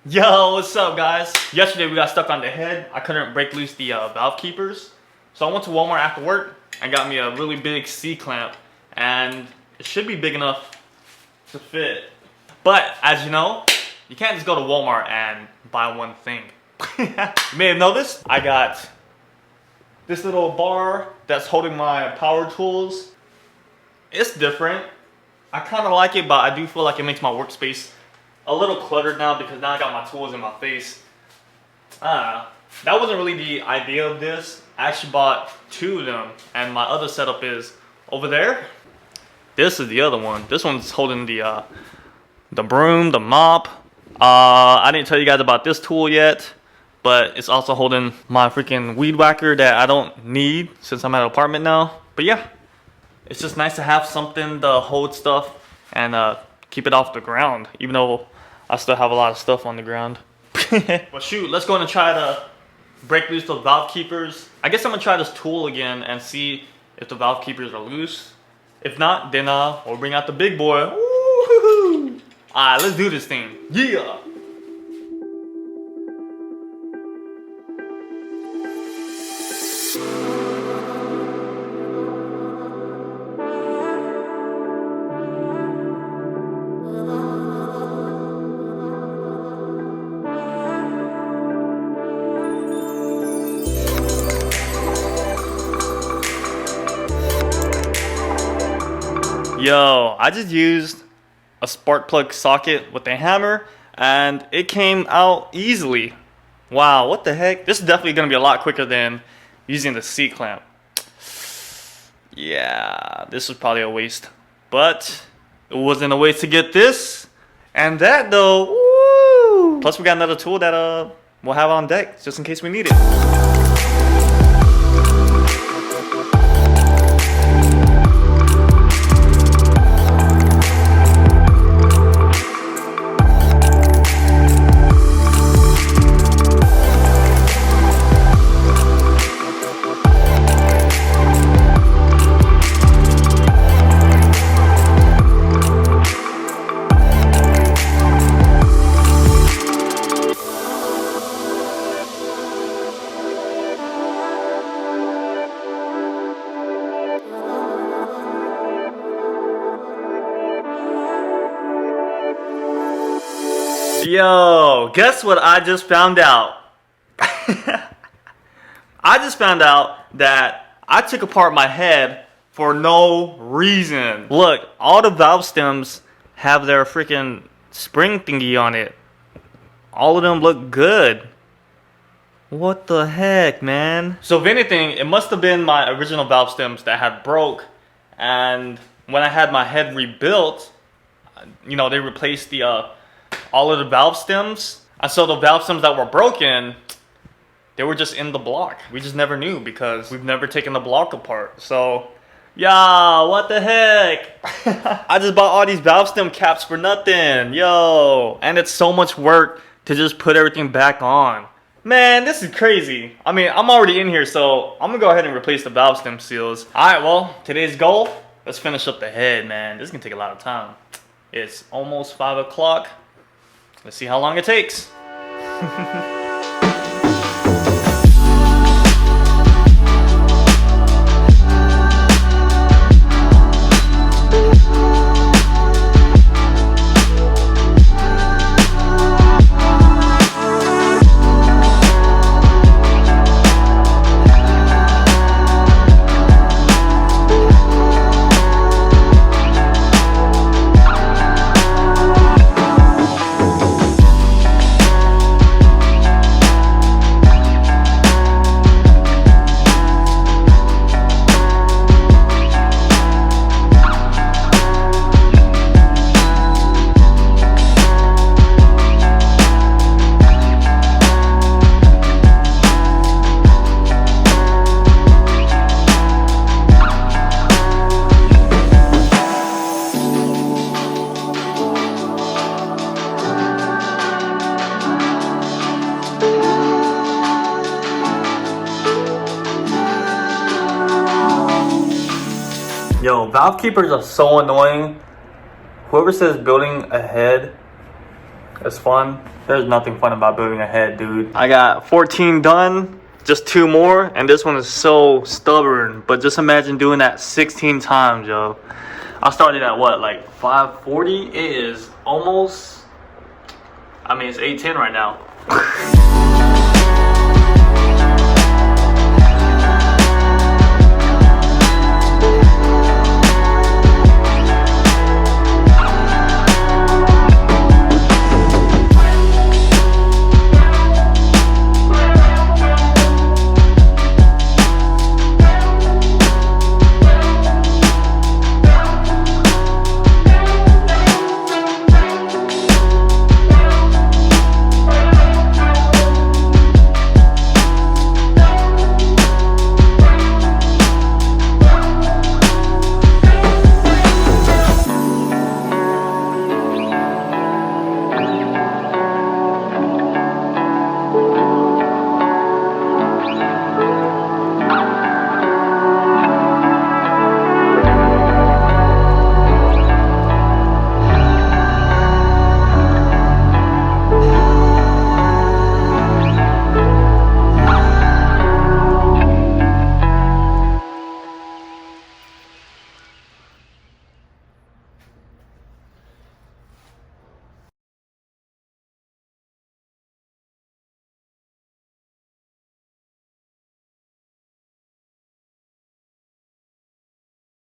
Yo, what's up guys? Yesterday we got stuck on the head. I couldn't break loose the valve keepers. So I went to Walmart after work and got me a really big C-clamp. And it should be big enough to fit. But as you know, you can't just go to Walmart and buy one thing. You may have noticed, I got this little bar that's holding my power tools. It's different. I kind of like it, but I do feel like it makes my workspace a little cluttered now because now I got my tools in my face. That wasn't really the idea of this. I actually bought two of them, and my other setup is over there. This is the other one. This one's holding the broom, the mop. I didn't tell you guys about this tool yet, but it's also holding my freaking weed whacker that I don't need since I'm at an apartment now. But yeah, it's just nice to have something to hold stuff and keep it off the ground, even though I still have a lot of stuff on the ground. Well shoot, let's go and try to break loose the valve keepers. I guess I'm gonna try this tool again and see if the valve keepers are loose. If not, then we'll bring out the big boy. Woo-hoo-hoo. Alright, let's do this thing. Yeah! Yo, I just used a spark plug socket with a hammer and it came out easily. Wow, what the heck? This is definitely gonna be a lot quicker than using the C-clamp. Yeah, this was probably a waste. But it wasn't a waste to get this and that though. Woo! Plus we got another tool that we'll have on deck just in case we need it. Yo, guess what I just found out? I just found out that I took apart my head for no reason. Look, all the valve stems have their freaking spring thingy on it. All of them look good. What the heck, man? So if anything, it must have been my original valve stems that had broke, and when I had my head rebuilt, you know, they replaced the all of the valve stems. And so the valve stems that were broken, they were just in the block. We just never knew because we've never taken the block apart. So, yeah, what the heck? I just bought all these valve stem caps for nothing. Yo, and it's so much work to just put everything back on. Man, this is crazy. I mean, I'm already in here, so I'm gonna go ahead and replace the valve stem seals. All right, well, today's goal, let's finish up the head, man. This is gonna take a lot of time. It's almost 5 o'clock. Let's see how long it takes. Yo, valve keepers are so annoying. Whoever says building a head It's fun. There's nothing fun about building a head, dude. I got 14 done, just 2 more, and this one is so stubborn. But just imagine doing that 16 times, yo. I started at what, like 5:40? It is almost, I mean, it's 8:10 right now.